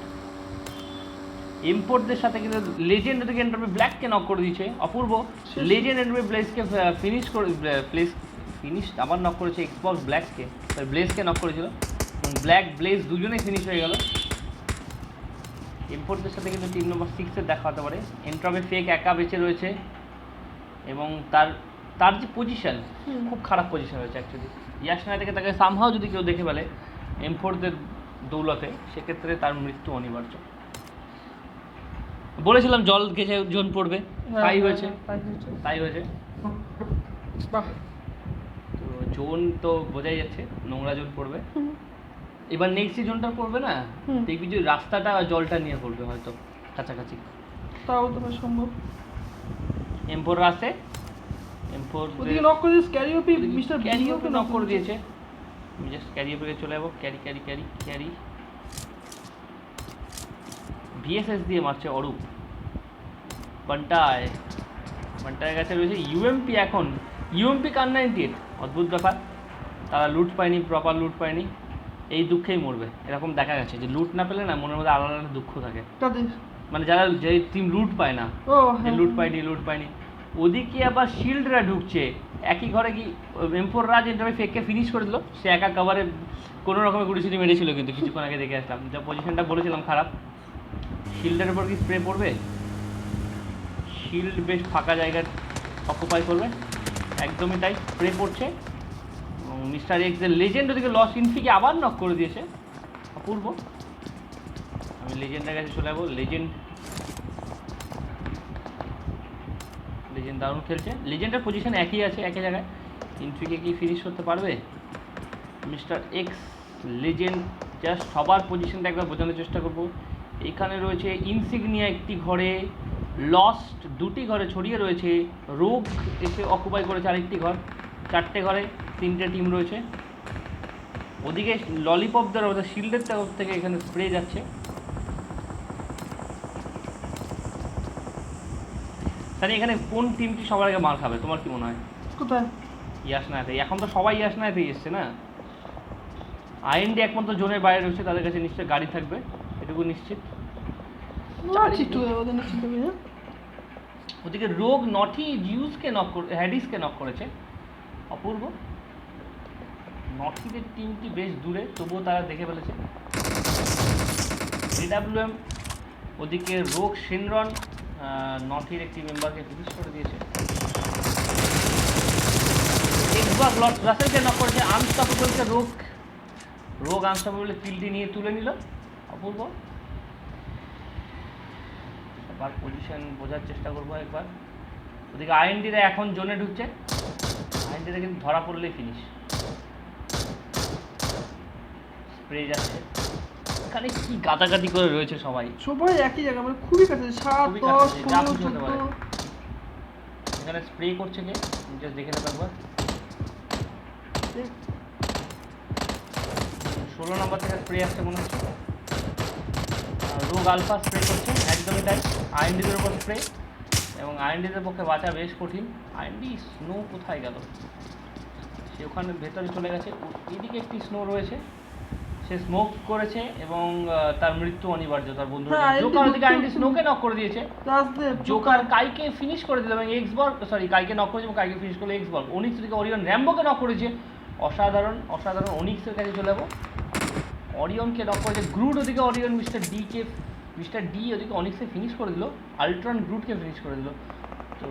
ইম্পোর্টদের সাথে কিন্তু লেজেন্ড ওদিকে এন্ট্রপি ব্ল্যাককে নক করে দিয়েছে। অপূর্ব। লেজেন্ড এন্ট্রপি ব্লেজকে ফিনিশ আবার নক করেছে। এক্সবক্স ব্ল্যাককে, ব্লেজকে নক করেছিল এবং ব্ল্যাক ব্লেজ দুজনেই ফিনিশ হয়ে গেল। ইম্পোর্টদের সাথে কিন্তু টিম নম্বর 6-এর দেখা হতে পারে। এন্ট্রপি ফেক একা বেঁচে রয়েছে এবং তার যে পজিশন, খুব খারাপ পজিশন রয়েছে অ্যাকচুয়ালি। ইয়াসনা থেকে তাকে সামহাও যদি কেউ দেখে ফেলে M4দের দৌলতে, সেক্ষেত্রে তার মৃত্যু অনিবার্য। বলেছিলাম জল গেছে জোন পড়বে, তাই হয়েছে। বাহ, তো জোন তো বোঝাই যাচ্ছে নোংরা জোন পড়বে। এবার নেক্সট জোনটা পড়বে না, দেখবি যে রাস্তাটা জলটা নিয়ে পড়বে হয়তো কাছাকাছি। তাও তো হয় সম্ভব। এমপোর আসে, এমপোর ওদিকে নক করে দিস, ক্যারিওপি মিস্টার ক্যারিওকে নক করে দিয়েছে। আমি জাস্ট ক্যারিওপে চলে যাবো। ক্যারি ভিএসএস দিয়ে মারছে অরূপ। বান্টায় কাছে রয়েছে ইউএমপি। এখন ইউএমপি কার 98, অদ্ভুত ব্যাপার। তারা লুট পায়নি, প্রপার লুট পায়নি, এই দুঃখেই মরবে। এরকম দেখা গেছে যে লুট না পেলে না মনের মধ্যে আলাদা আলাদা দুঃখ থাকে, মানে যারা যে টিম লুট পায় না, যে লুট পায়নি। ওদিকে আবার শিল্ডরা ঢুকছে একই ঘরে। কি এমফোর রাজ ইন্টারভি ফেককে ফিনিশ করে দিল, সে একা কভারে কোনো রকমের গুড়ি মেরেছিল, কিন্তু কিছুক্ষণ আগে দেখে আসলাম যা পজিশনটা বলেছিলাম খারাপ। শিল্ডের উপর কি স্প্রে পড়বে? শিল্ড বেশ ফাঁকা জায়গায় অকুপাই করবে, একদমই তাই, স্প্রে পড়ছে। এবং মিস্টার এক্সের লেজেন্ড ওদিকে লস ইনফিকে আবার নক করে দিয়েছে, অপূর্ব। আমি লেজেন্ডের কাছে চলে যাবো। লেজেন্ড দারুণ খেলছে। লেজেন্ডের পজিশন একই আছে, একই জায়গায়। ইনফিকে কি ফিনিশ করতে পারবে মিস্টার এক্স? লেজেন্ড জাস্ট সবার পজিশনটা একবার বোঝানোর চেষ্টা করবো। এখানে রয়েছে ইনসিগনিয়া একটি ঘরে, লস্ট দুটি ঘরে ছড়িয়ে রয়েছে, রোগ এসে অকুপাই করেছে আরেকটি ঘর, 4টে ঘরে 3টে টিম রয়েছে। ওদিকে ললিপপদের অর্থাৎ শিল্ডের তরফ থেকে এখানে স্প্রে যাচ্ছে। তাহলে এখানে কোন টিমটি সবার আগে মার খাবে তোমার কি মনে হয়? কোথায়? ইয়াসনাতে। এখন তো সবাই ইয়াসনাতেই এসছে না। আইএনডি একমাত্র জোনের বাইরে রয়েছে, তাদের কাছে নিশ্চয়ই গাড়ি থাকবে, এটুকু নিশ্চিত। ওদিকে রোগ নটি জিউসকে নক করে, হ্যাডিসকে নক করেছে, অপূর্ব। নটিদের টিমটি বেশ দূরে, তবুও তারা দেখে ফেলেছে। ডিডাব্লিউএম ওদিকে রোগ সেনরন নটির একটি মেম্বারকে ফিনিশ করে দিয়েছে। এক্সবাক রাসেলকে নক করেছে। আনস্টপেবলকে রোগ আনস্টপেবলের কিলটি নিয়ে তুলে নিল, অপূর্ব। সবার পজিশন বোঝার চেষ্টা করবো একবার। ওদিকে আইএনডিরা এখন জোনে ঢুকছে, আইএনডিরা কিন্তু ধরা পড়লেই ফিনিশ। স্প্রে যাচ্ছে। এখানে কি গাদাগাদি করে রয়েছে সবাই একই জায়গা, মানে খুবই কাছে, 7 10 15 14। এখানে স্প্রে করছে কে জাস্ট দেখে নেব একবার। 16 নম্বর থেকে স্প্রে আসছে মনে হচ্ছে। রোগ আলফা স্প্রে করছে, একদমই তাই। আইএনডিদের উপর স্প্রে, এবং আইএনডিদের পক্ষে বাঁচা বেশ কঠিন। আইএনডি স্নো কোথায় গেল? সে ওখানে ভেতরে চলে গেছে। এদিকে একটি স্নো রয়েছে, সে স্মোক করেছে এবং তার মৃত্যু অনিবার্য। তার বন্ধু জোকার ওদিকে আইএনডি স্নোকে নক করে দিয়েছে। জোকার কাইকে ফিনিশ করে দিল এবং এক্সবর্গ, সরি, কাইকে নক করেছে এবং কাইকে ফিনিশ করলো এক্সবর্গ। ওনিক্স ওদিকে অরিয়ন র্যাম্বোকে নক করেছে, অসাধারণ। ওনিক্সের কাছে চলে যাবো। অরিয়নকে নক করেছে গ্রুড ওদিকে, অরিয়ন মিস্টার ডি ওদিকে অনিক্সে ফিনিশ করে দিল, আলট্রন গ্রুডকে ফিনিশ করে দিল। তো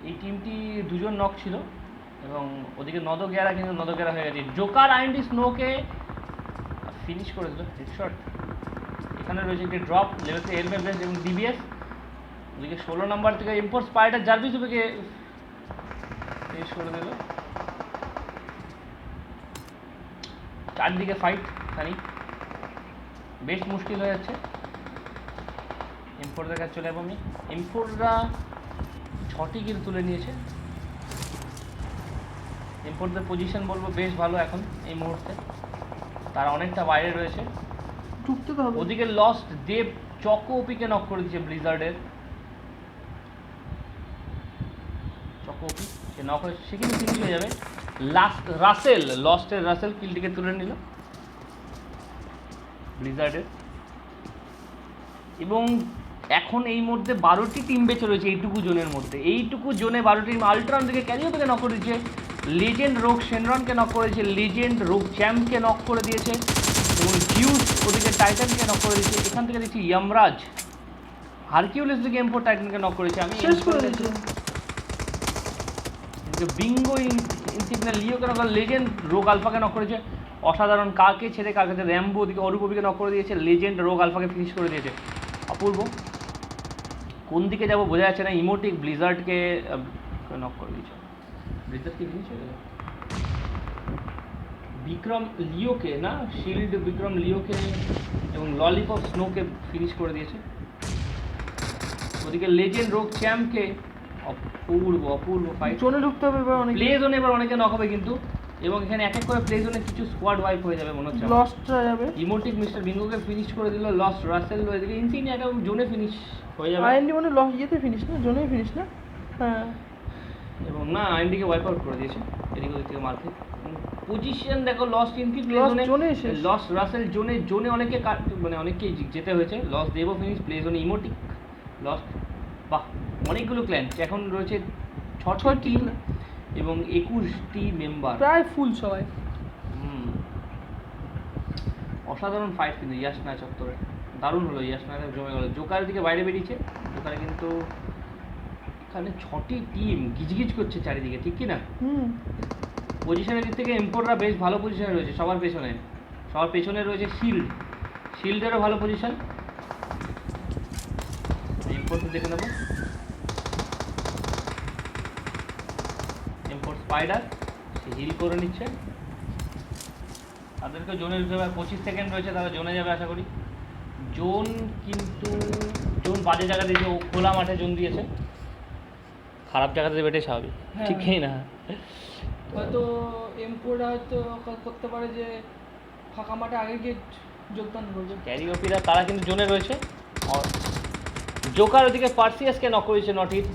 এই টিমটি দুজন নক ছিল এবং ওদিকে নদগেরা কিন্তু নদগেরা হয়ে গেছে। জোকার আইএনডি স্নোকে ফিনিশ করে দিল, হেডশট। এখানে রয়েছে একটি ড্রপ, লেভেল 3 এলমে ব্লেস এবং ডিবিএস। ওদিকে 16 নম্বর থেকে ইম্পোর্ট স্পাইডার জার্ভিস ওদিকে ফিনিশ করে দিল। চারদিকে ফাইট, খানি বেশ মুশকিল হয়ে যাচ্ছে। এমফোরদের কাছে চলে যাবো আমি। এমফোররা 6টি কিল তুলে নিয়েছে। এমফোরদের পজিশন বলবো বেশ ভালো এখন এই মুহূর্তে, তারা অনেকটা বাইরে রয়েছে। ওদিকে লস্ট দেব চকো ওপিকে নক করে দিয়েছে ব্লিজার্ডের। চকো ওপি সে নক হয়েছে, সে কিন্তু ফিনিশ হয়ে যাবে। রাসেল কিলটিকে তুলে নিল ব্লিজার্ডের। এবং এখন এই মধ্যে 12টি টিম বেঁচে রয়েছে এইটুকু জোনের মধ্যে। এইটুকু জোনে 12টি টিম। আলট্রন থেকে ক্যারিওপেকে নক করে দিয়েছে, লেজেন্ড রোগ সেনরনকে নক করেছে, লেজেন্ড রোগ চ্যাম্পকে নক করে দিয়েছে এবং জিউস ওদিকে টাইটানকে নক করে দিয়েছে। এখান থেকে দেখছি ইয়ামরাজ হারকিউলিস দিকে এমপোর টাইটানকে নক করেছে। আমি শেষ করে দিয়েছি। বিঙ্গো ইনসিগনিয়া লিওকে নক করে, লেজেন্ড রোগ আলফাকে নক করেছে, অসাধারণ। কাকে ছেড়ে কার কাছে র্যাম্বো ওদিকে অরূপকে নক করে দিয়েছে, লেজেন্ড রোগ আলফাকে ফিনিশ করে দিয়েছে, অপূর্ব। কোন দিকে যাবো বোঝা যাচ্ছে না। ইমোটিক ব্লিজার্ডকে নক করে দিয়েছে, ব্লিজার্ডকে ফিনিশ হয়ে গেল। বিক্রম লিওকে না, শিল্ড বিক্রম লিওকে এবং ললিপপ স্নোকে ফিনিশ করে দিয়েছে। ওদিকে লেজেন্ড রোগ চ্যাম্পকে অপূর্ব অপূর্ব ফাইট। জোনে ঢুকতে হবে এবার অনেক, প্লে জোনে এবার অনেকে নক হবে কিন্তু, এবং এখানে এক এক করে প্লে জোনে কিছু স্কোয়াড ওয়াইপ হয়ে যাবে মনে হচ্ছে। লস্টরা যাবে। ইমোটিক মিস্টার বিঙ্গোকে ফিনিশ করে দিল, লস্ট রাসেল এদিকে ইনসিগনিয়া একটা জোনে ফিনিশ হয়ে যাবে। আইএনডি মানে ইয়েতে ফিনিশ না, জোনেই ফিনিশ না? হ্যাঁ, এবং না আইএনডিকে ওয়াইপ আউট করে দিয়েছে এদিক ওদিক থেকে মারতে। পজিশন দেখো, লস্ট ইনকি প্লে Lost জোনে, জোনে শেষ। লস্ট রাসেল জোনে, জোনে অনেকে মানে অনেককে যেতে হয়েছে। লস্ট দেবো ফিনিশ, প্লে জোনে ইমোটিক, লস্ট। বাহ, অনেকগুলো ক্ল্যান এখন রয়েছে, 6টি টিম এবং 21টি মেম্বার, প্রায় ফুল সবাই। অসাধারণ ফাইট কিন্তু ইয়াসনা চত্বরে, দারুণ হলো। ইয়াসনা জমে গেল, জোকারের দিকে বাইরে বেরিয়েছে। জোকারে কিন্তু এখানে 6টি টিম গিজগিজ করছে চারিদিকে, ঠিক কি না? পজিশনের দিক থেকে এম্পোররা বেশ ভালো পজিশনে রয়েছে, সবার পেছনে রয়েছে শিল্ড, শিল্ডেরও ভালো পজিশন। এম্পোরকে দেখে নেব, এম্পোর স্পাইডার সে হিল করে নিচ্ছে। তাদেরকে জোনে দিতে হবে, 25 সেকেন্ড রয়েছে, তারা জোনে যাবে আশা করি। জোন কিন্তু জোন বাজে জায়গা দিয়েছে, ও খোলা মাঠে জোন দিয়েছে, খারাপ জায়গাতে দেবে এটাই স্বাভাবিক, হ্যাঁ। ঠিকই না? হয়তো এমপোরা হয়তো করতে পারে যে ফাঁকা মাঠে আগে গিয়ে যোগদান করবে। ক্যারিওপিরা তারা কিন্তু জোনে রয়েছে। আর জোকার ওদিকে পার্সিয়াসকে নক করেছে, নট হিট।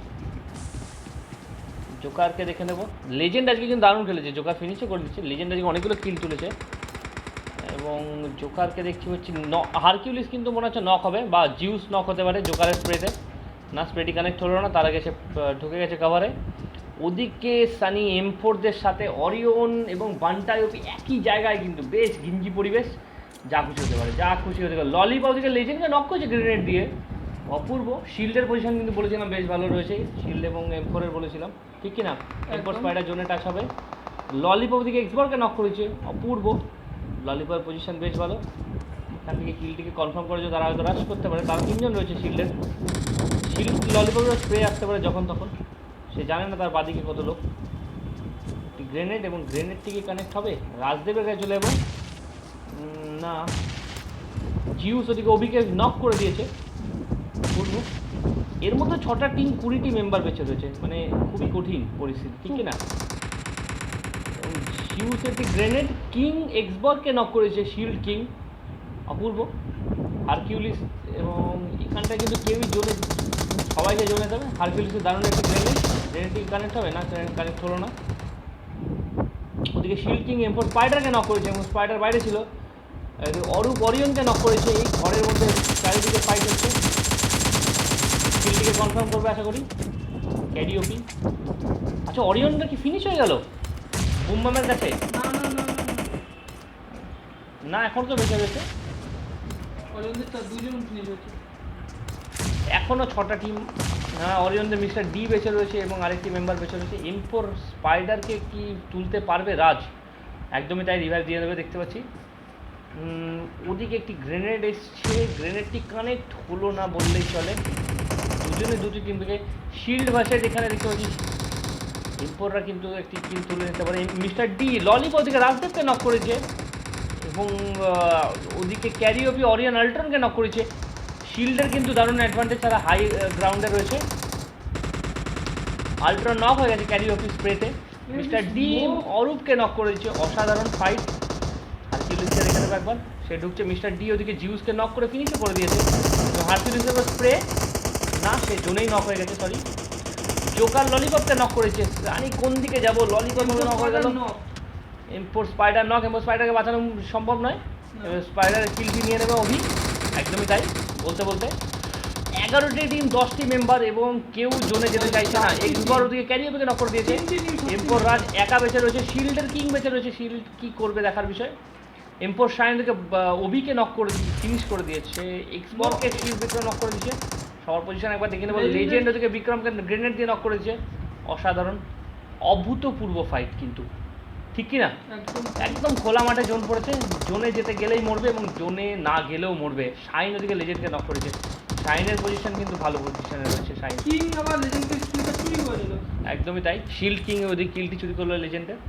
জোকারকে দেখে নেব, লেজেন্ড আজকে কিন্তু দারুণ খেলেছে, জোকার ফিনিশও করে দিচ্ছে। লেজেন্ড আজকে অনেকগুলো কিল তুলেছে, এবং জোকারকে দেখছি হচ্ছে হারকিউলিস কিন্তু মনে হচ্ছে নক হবে, বা জিউস নক হতে পারে জোকারের স্প্রেতে। না, স্প্রেটি কানেক্ট হলো না, তার আগে সে ঢুকে গেছে কাভারে। ওদিকে সানি এমফোরদের সাথে অরিয়ন এবং বান্টাইওপি একই জায়গায়, কিন্তু বেশ গিঞ্জি পরিবেশ, যা খুশি হতে পারে, যা খুশি হতে পারে। ললিপপ ওদিকে লেজেন্ডকে নক করেছে গ্রেনেড দিয়ে, অপূর্ব। শিল্ডের পজিশন কিন্তু বলেছিলাম বেশ ভালো রয়েছে, শিল্ড এবং এমফোরের বলেছিলাম, ঠিক কি না? এমফোর স্পাইডার জোনে টাচ হবে। ললিপপ ওদিকে এক্সবরকে নক করেছে, অপূর্ব। ললিপপের পজিশন বেশ ভালো, এখান থেকে কিলটিকে কনফার্ম করেছে, তারা হয়তো রাশ করতে পারে। তারা 3জন রয়েছে শিল্ডের, শিল্ড ললিপপের স্প্রে আসতে পারে যখন তখন, সে জানে না তার বাদিকে কত লোক। গ্রেনেড, এবং গ্রেনেডটিকে কানেক্ট হবে, রাজদেবের কাছে চলে যাবো। না, জিউস ওদিকে অভিকে নক করে দিয়েছে, বলবো এর মধ্যে 6টা টিম 20টি মেম্বার বেঁচে রয়েছে, মানে খুবই কঠিন পরিস্থিতি, ঠিক কি না? জিউস একটি গ্রেনেড, কিং এক্সবর্গকে নক করেছে, শিল্ড কিং, অপূর্ব। হারকিউলিস, এবং এখানটায় কিন্তু কেউই জোনে, সবাইকে জোনে দেবে। হারকিউলিসের দারুণ একটি গ্রেনেডটি কানেক্ট হবে না, কানেক্ট হলো না। ওদিকে শিল্ড কিং এমফোর স্পাইডারকে নক করেছে, এবং স্পাইডার বাইরে ছিল। অরূপ অরিয়নকে নক করেছে, এই ঘরের মধ্যে চারিদিকে ফাইট হচ্ছে। শিল্ডটিকে কনফার্ম করবে আশা করি ক্যারিওপি। আচ্ছা, অরিয়নটা কি ফিনিশ হয়ে গেল বুমবামের কাছে? না, এখন তো বেঁচে গেছে, এখনও 6টা টিম। হ্যাঁ, অরিয়নদের মিস্টার ডি বেঁচে রয়েছে, এবং আরেকটি মেম্বার বেঁচে রয়েছে। এমফোর স্পাইডারকে কি তুলতে পারবে রাজ? একদমই তাই, রিভাইভ দিয়ে দেবে দেখতে পাচ্ছি। ওদিকে একটি গ্রেনেড এসছে, গ্রেনেডটি কানেক্ট হলো না বললেই চলে। দুটি টিম থেকে শিল্ড ভাষায় যেখানে দেখতে পাচ্ছি, এমফোররা কিন্তু একটি কিল তুলে নিতে পারে। মিস্টার ডি ললিপপ ওদিকে রাজদেবকে নক করেছে, এবং ওদিকে ক্যারিওপি অরিয়ন আল্ট্রনকে নক করেছে। শিল্ডের কিন্তু দারুণ অ্যাডভান্টেজ, তারা হাই গ্রাউন্ডে রয়েছে। আল্ট্রন নক হয়ে গেছে ক্যারিওপি স্প্রেতে। মিস্টার ডি অরূপকে নক করেছে, অসাধারণ ফাইট। হারকিউলিসকে দেখে নেবো একবার, সে ঢুকছে। মিস্টার ডি ওদিকে জিউসকে নক করে ফিনিশও করে দিয়েছে, এবং হারকিউলিসের স্প্রে না, সে জোনেই নক হয়ে গেছে, সরি। জোকার ললিপপকে নক করেছে, আমি কোন দিকে যাবো, ললিপপ নক হয়ে গেল। এমফোর স্পাইডার নক, এমফোর স্পাইডারকে বাঁচানো সম্ভব নয়, স্পাইডারের কিলটি নিয়ে নেবে অভি, একদমই তাই। বলতে বলতে 11টি টিম 10টি মেম্বার, এবং কেউ জোনে যেতে চাইছে না। এক্সবর ওদিকে ক্যারিওপিকে নক করে দিয়েছে, এমফোর রাজ একা বেঁচে রয়েছে, শিল্ডের কিং বেঁচে রয়েছে, শিল্ড কি করবে দেখার বিষয়। এমফোর শাইন থেকে অভিকে নক করে ফিনিশ করে দিয়েছে, এক্সবরকে শিল্ড বিক্রম নক করে দিয়েছে। সবার পজিশন একবার দেখে নেবো, লেজেন্ড ওদিকে বিক্রমকে গ্রেনেড দিয়ে নক করেছে, অসাধারণ অভূতপূর্ব ফাইট কিন্তু, ঠিক কি না? একদম খোলা মাঠে জোন পড়েছে, জোনে যেতে গেলেই মরবে, এবং জোনে না গেলেও মরবে। শাইন ওদিকে লেজেন্ডকে নক করেছে, শাইনের পজিশন কিন্তু ভালো পজিশনে রয়েছে। শাইন কিং আবার লেজেন্ডকে কিলটা চুরি করে দিল, একদমই তাই। শিল্ড কিং ওদিকে কিলটি চুরি করলো লেজেন্ডের।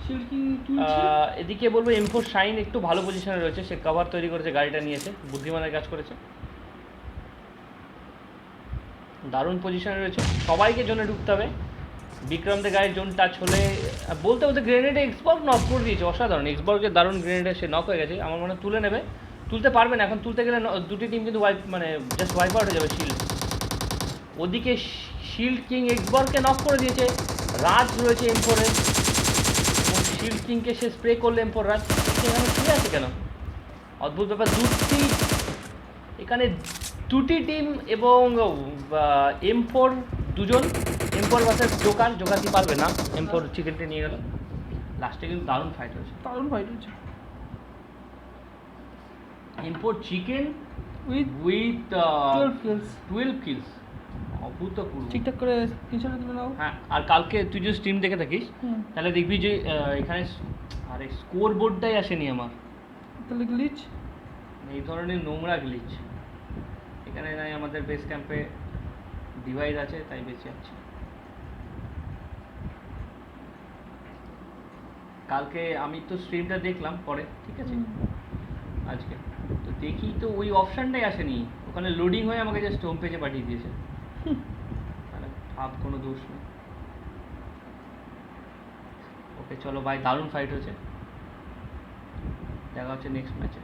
শিল্ড কিং তুলছে। এদিকে বলবো এমফোর শাইন একটু ভালো পজিশনে রয়েছে, সে কভার তৈরি করেছে, গাড়িটা নিয়েছে, বুদ্ধিমানের কাজ করেছে। দারুণ পজিশনে রয়েছে, সবাইকে জোনে ঢুকতে হবে। বিক্রমদের গায়ে জোন টাচ হলে বলতে বলতে গ্রেনেডে এক্সবর্গ নক করে দিয়েছে, অসাধারণ। এক্সবর্গের দারুণ গ্রেনেডে সে নক হয়ে গেছে, আমার মনে হয় তুলে নেবে, তুলতে পারবে না এখন, তুলতে গেলে দুটি টিম কিন্তু মানে জাস্ট ওয়াইপ আউট হয়ে যাবে শিল্ড। ওদিকে শিল্ড কিং এক্সবর্গকে নক করে দিয়েছে, রাজ রয়েছে এমফোরে, এবং শিল্ড কিংকে সে স্প্রে করলে এমফোর রাজ এখানে শুয়ে আছে কেন, অদ্ভুত ব্যাপার। এখানে দুটি টিম এবং M4 দুজন, M4 ভার্সেস জোকার, জোকার কি পারবে না, M4 চিকেনটা নিয়ে গেল। লাস্টে কিন্তু দারুণ ফাইট হয়েছে, দারুণ ফাইট হচ্ছে M4 chicken with with 12 kills 12 kills, অভূতপূর্ব। ঠিকঠাক করে পিছনে তুলে নাও। হ্যাঁ, আর কালকে তুই যদি স্ট্রিম দেখে থাকিস তাহলে দেখবি যে এখানে আরে স্কোর বোর্ডটাই আসেনি আমার, তাহলে গ্লিচ এই ধরনের নোংরা গ্লিচ। এখানে নাই আমাদের বেস ক্যাম্পে ডিভাইস আছে তাই বেঁচে আছে। কালকে আমি তো স্ট্রিমটা দেখলাম পরে, ঠিক আছে, আজকে তো দেখি তো ওই অপশানটাই আসেনি, ওখানে লোডিং হয়ে আমাকে জাস্ট হোম পেজে পাঠিয়ে দিয়েছে। মানে ভাব, কোনো দোষ নেই। ওকে চলো ভাই, দারুণ ফাইট হয়েছে, দেখা হচ্ছে নেক্সট ম্যাচে।